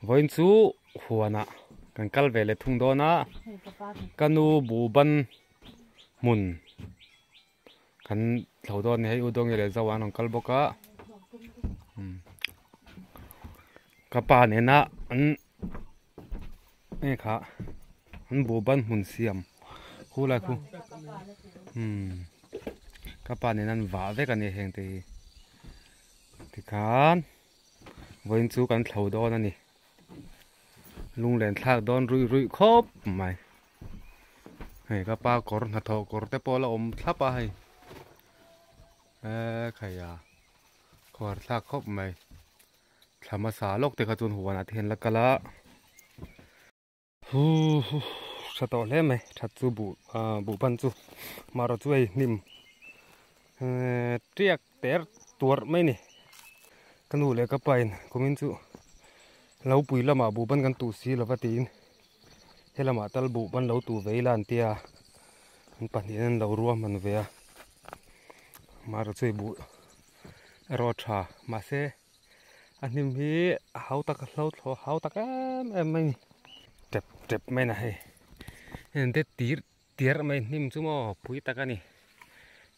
voin chu huana kan kal ve le thung do na kanu bu ban mun kan thlau do ni hei udong le zawan ong kal boka kapa ne na an e kha an bu ban mun siam khu la khu kapa ne nan wa ve kan ni heng te ti khan voin chu kan thlau do na ni lung len thak don rui khop mai hei kapa kor na tho kor te pola om thapa hei khaya kor thak khop mai thama sa lok te kha chun huana then la kala hu sato le mai that chu bu ban chu maro chu ei nim triak ter tur mai ni kanu le ka pain kumin chu lau pui lama bu ban kan tu si lavatin helama tal bu ban lau tu veilan tia an panin lau ruam man ve mar chei bu ro tha ma se anim hi hau tak hlau tho hau tak em mai tep mai na he en de tir mai nim chu mo pui tak ani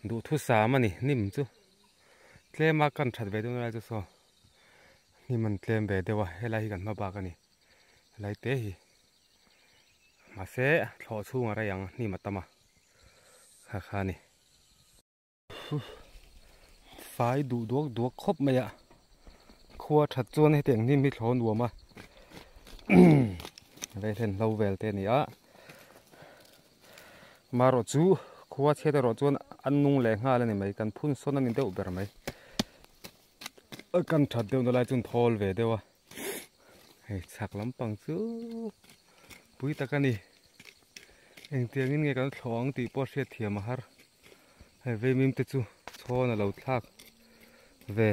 du thu sa ma ni nim chu tlema kan that ve du na chu so ni man tlem be dewa helai kan ma ba ka ni lai te hi ma se tho chu ngara yang ni matama kha kha ni fai du duak khop maya khua that chuan he teng ni mi thlon wa ma ve then lo vel te ni a maro chu khua che de ro chuan an nung le nga le ni mai kan phun son ani deuh ber mai kan that deuh no lai chun thol ve dewa hei chak lampang chu pui takani eng tiangin nge kan thlong ti po hriat thiam a har hei ve mim te chu chhon a lo thlak ve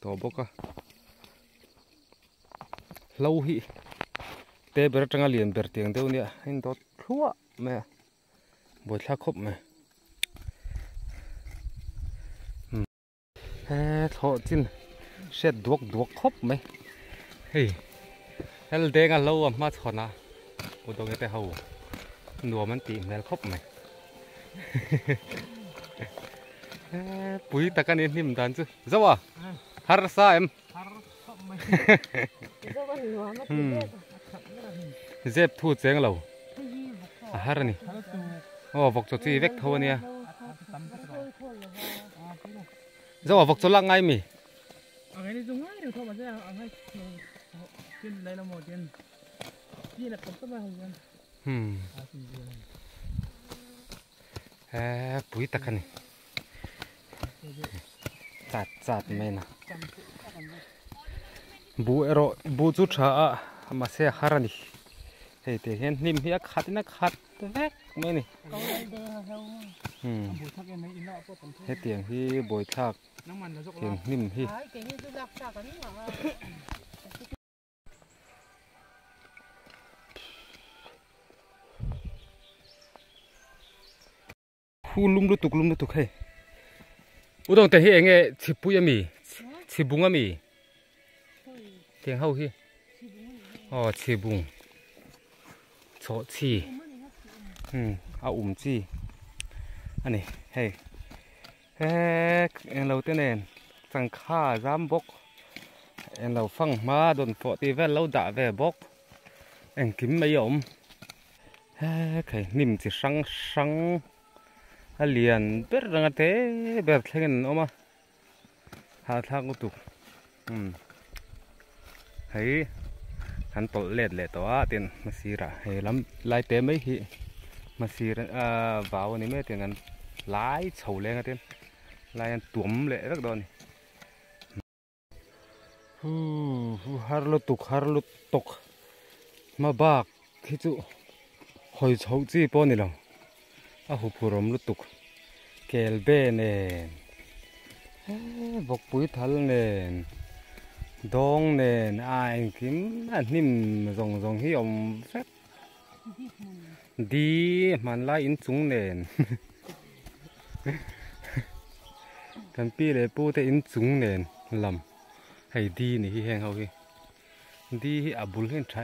to boka lo hi te ber tanga lian ber tiang deuh nia in dot thua me boi thla khop me tho chin set duak khop me hei hel denga lo ma chhona udong te hau nuam an ti mel khop me pui takani nim dan chu zawa har sa em zep thu cheng lo har ni vok cho chi vek tho nia zawa vok cho la ngai mi cái này dùng ngay được thôi mà ra ngay trên đây là một trên kia là không có bao nhiêu pui takani chat me na bu chu tha ma se harani hei te hen nim hi khat vek me ni he tiang hi boi thak tiang nim hi hu lum lu tuk he udong te hi enge chipui ami chibung ami tiang hau hi chibung cho chi a chi ani hey en lo te nen chang kha jam bok en lo phang ma don pho ti vel lo da ve bok en kim mai om kai nim chi sang a lian ber ranga te ber thlengin oma ha thang tu hei kan tol le to a tin masira he lam lai te mai hi masira vào ni me tin an lai chho le nga tin lai an tuam le rak don har lo tok ma bak khi chu hoi chho chi po ni lo a hu phurom lu tuk kel be nen bok pui thal nen dong nen ai kim an nim rong hi om phép đi man lai in chung nen kan pi le pu te in chung nen lam hei đi ni hi heng ho hi đi à bul hin tha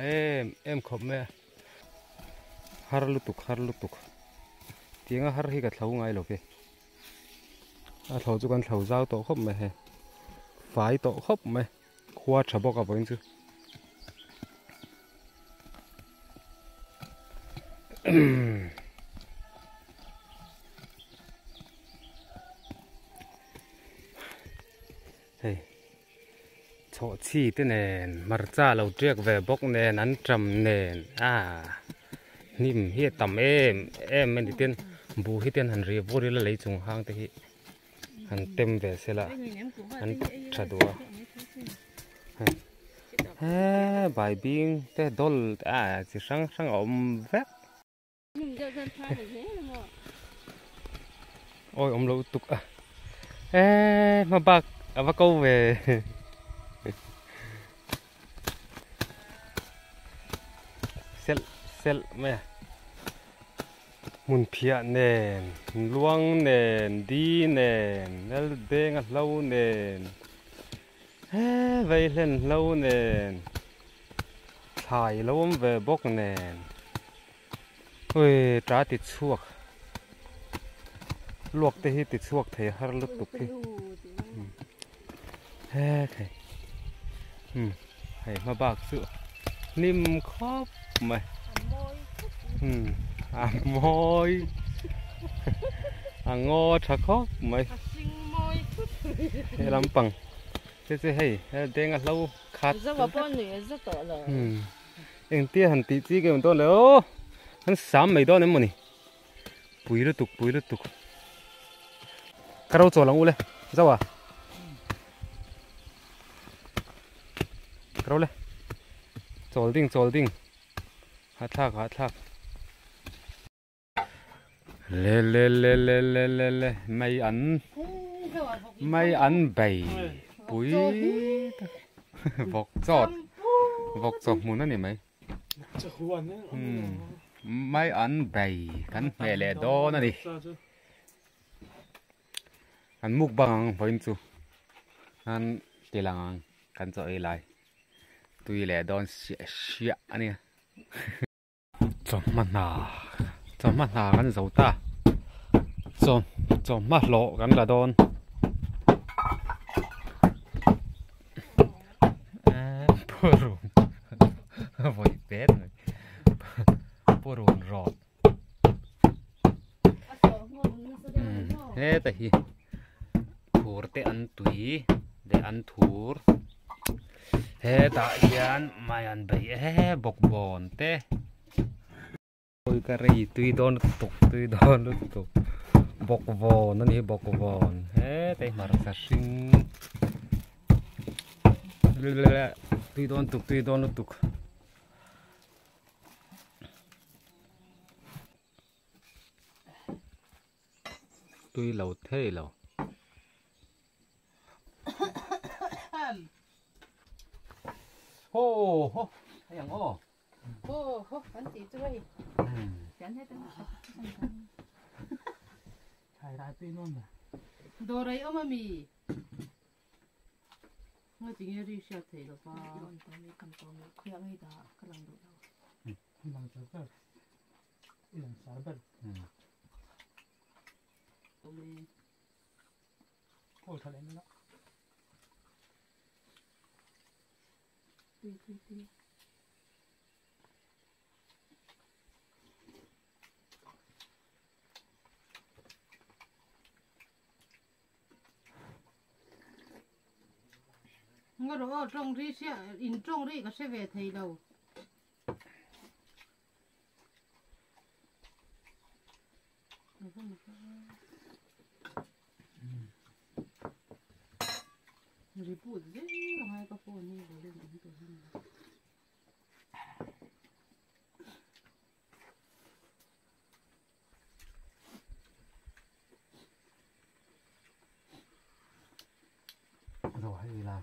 em khop me har lutuk tiếng har hi ka thlau ngai lo ke a thlau chu kan thlau zau to khop me he fai to khop me khua tha bok a boin chu hey chỗ chi thế nền mar cha lâu trước về bốc nền ăn trầm nền nim hi tầm em mình đi tiên bù hi tiên hành rìa vô đi là lấy trùng hang thế hi hành tem về xe là hành trả đùa bài biên thế đol chỉ sang ôm vét ôi ông lâu tục mà bác câu về sel mẹ mun phia nền luang nền đi nền nel đê ngặt lâu nền vây lên lâu nền thải lâu về bốc nền ôi trả thịt suộc luộc thì thịt suộc thì har lụt tục đi thầy thầy mà bạc sữa nim khóc mày môi ngô thà khóc mày làm bằng thế hay đen ngặt lâu khát anh tia hẳn tí cái mình to nữa hắn sắm mấy đó nữa mà nè bùi lụt tục cái đâu chỗ lăng u lên sao à cái đâu lên chỗ đinh hát thác lê mày ăn bầy bùi vọc giọt muốn nó nè mày mày ăn bầy cắn mẹ lẹ đó nó đi ăn múc bằng với chú ăn tê lang cắn cho ấy lại tui lẹ đón xịa anh nè chọn mặt nà gắn dấu ta chọn mặt lộ gắn là đón bơ rùn vội tết rồi bơ rùn rọt thế tại thur te ăn tùy để ăn thur thế tại gian mày ăn bậy bọc bòn te ôi cái gì tùy đón tục bọc vòn nó đi bọc vòn thế tay mà ra sinh tùy đón tục tùy lẩu thế lẩu hô hayอย่างanh chị chơi chán hết rồi thải đại tuy luôn rồi đồ đấy mà mì ngay tiếng nghe đi xe thấy được ba mình cầm to mình khuyên ngay đó cái lòng đồ đâu lòng sờ lòng sờ bật tụi mình ôi thật đấy nó tùy ngồi đó trong ri xe in trong ri có xe về thấy đâu ri bút đấy hai cái phone này rồi lên đến tuổi hơn rồi hay là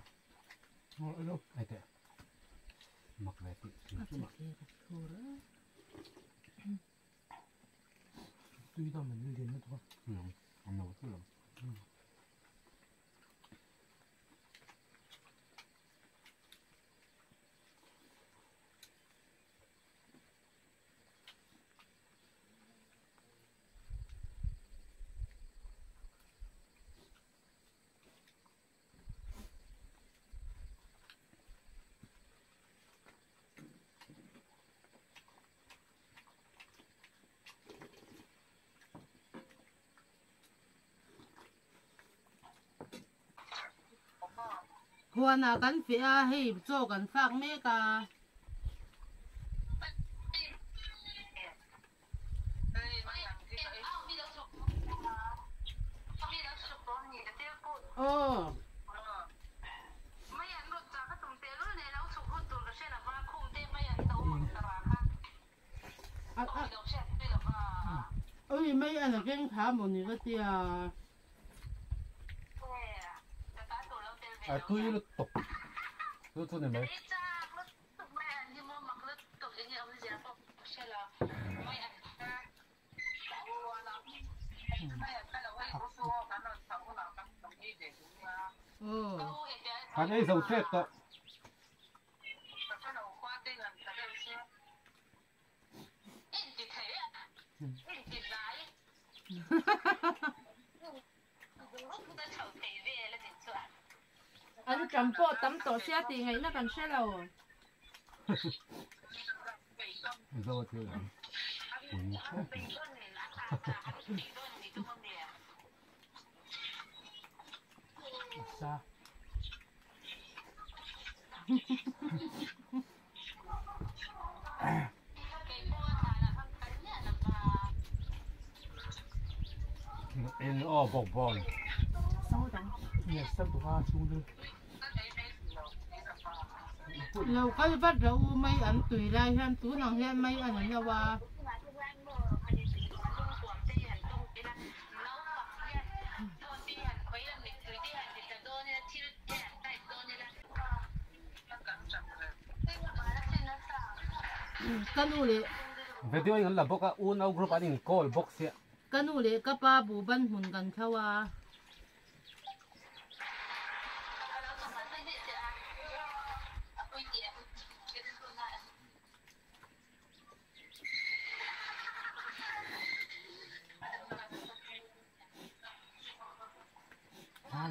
ngồi đâu hay thế mặc về tự tuy tao mình liền nó thôi ăn nấu thôi หัวหน้ากันเฟียให้โจกันฝากเมกาโอ้เอ้ยไม่อันนั้นเก่งถามหมดนี่ก็เตียตู้ยืดตกตู้เนี่ยไหมอันนี้ส่งเสร็จต่ออันนี้จำปอตั้มต่อเสียตีไงน่ากันใช่เราโซ่เท่าไหร่ซาเอ็นอ้อบอกบอลเนี่ยสับว่าชูเลยเราก็บัดเราไม่อันตุยได้ท่านตู้หนังแค่ไม่อันนั้นว่า kanule video in la boka un au group aning call box ya kanule ka pa bu ban hun kan thawa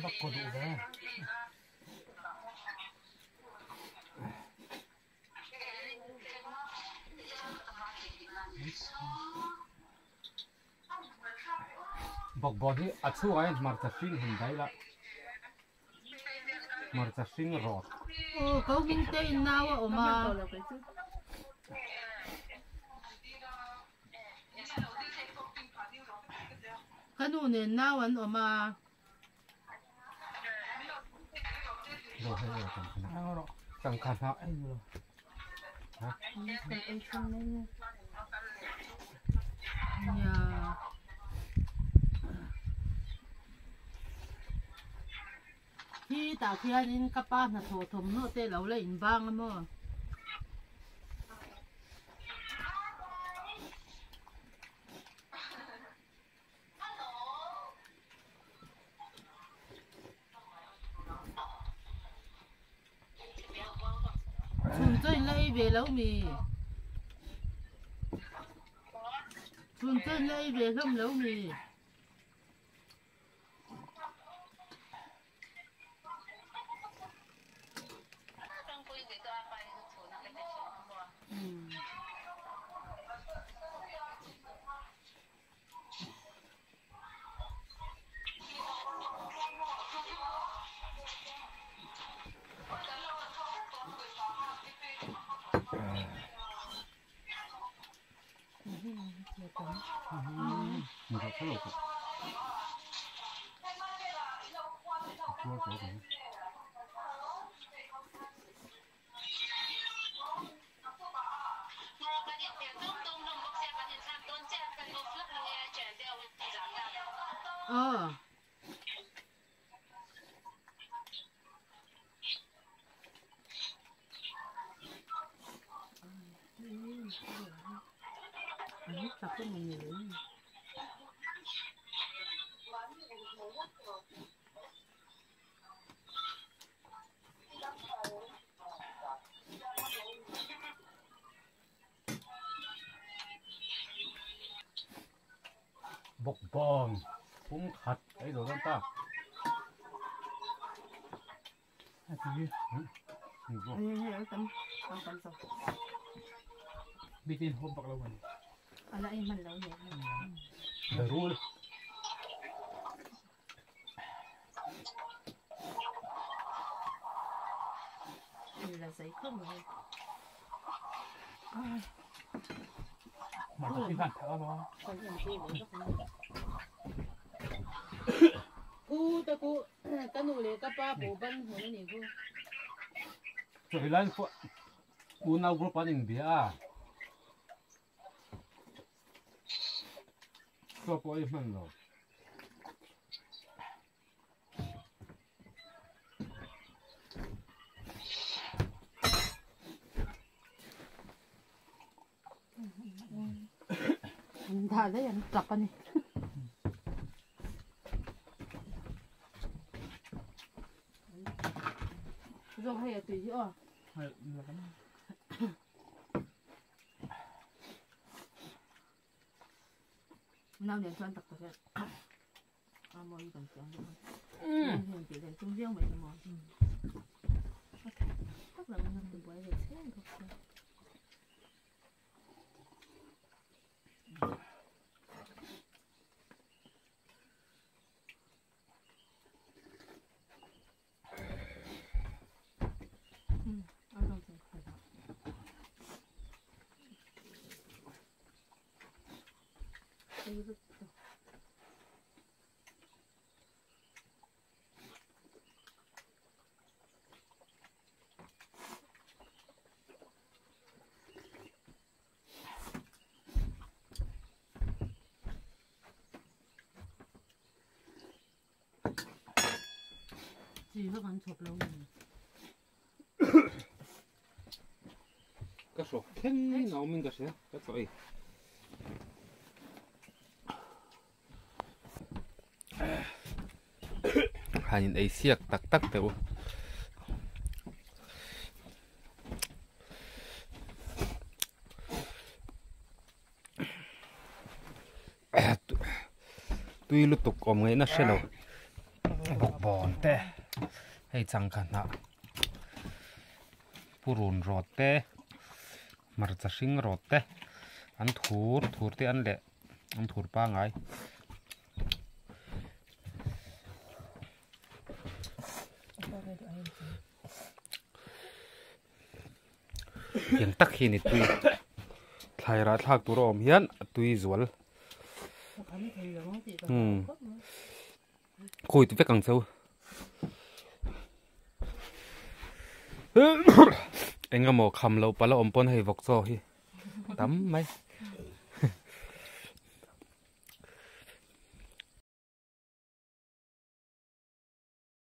bak ko du da bọc bò thì à chú ấy mà ta sinh hình đấy là mà ta sinh rót có kinh tế nào ở mà cái nụ này nào anh ở mà rồi hay rồi cầm khăn hả hảที่ตาเทียนินกับป้าหน้าโถทมโนเตเราเลยอินบ้างมั้งชุนเต้นเลยเบลแล้วมีชุนเต้นเลยเบลแล้วมีmình phải thay đổi cuộc chưa có gì tập cái mình nhiều bọc bòn cũng khát ấy rồi ta bikin hôm bạc lâu mình ala ay man lâu nhẹ ضروري là giấy không rồi mà cái phản thở mà còn làm gì nữa không cô ta cô ta nuôi lấy các ba bố bắn hồi này cô rồi lên cô nào cũng bán những bia có bồi mình rồi thà đấy anh chặt anh rồi hay là tùy chứ nào để cho anh tập cái mọi người còn chọn hiện chỉ để trung riêng vậy mà chắc là mình từ buổi để xem được gì nó còn chụp lâu cái số khen nào mình cái gì cái sợi hành ấy xiết tắc tắc đều tuy lúc tục ôm ngay nó sẽ đâu bọc bòn te hay chẳng khả năng purun rot te marcha sing rot te an thur te an le an thur pa ngai yang tak hi ni tui thlai ra thak tur om hian tui zual khoi tu vekang chau engamo kham lo pala om pon hei vok cho hi tam mai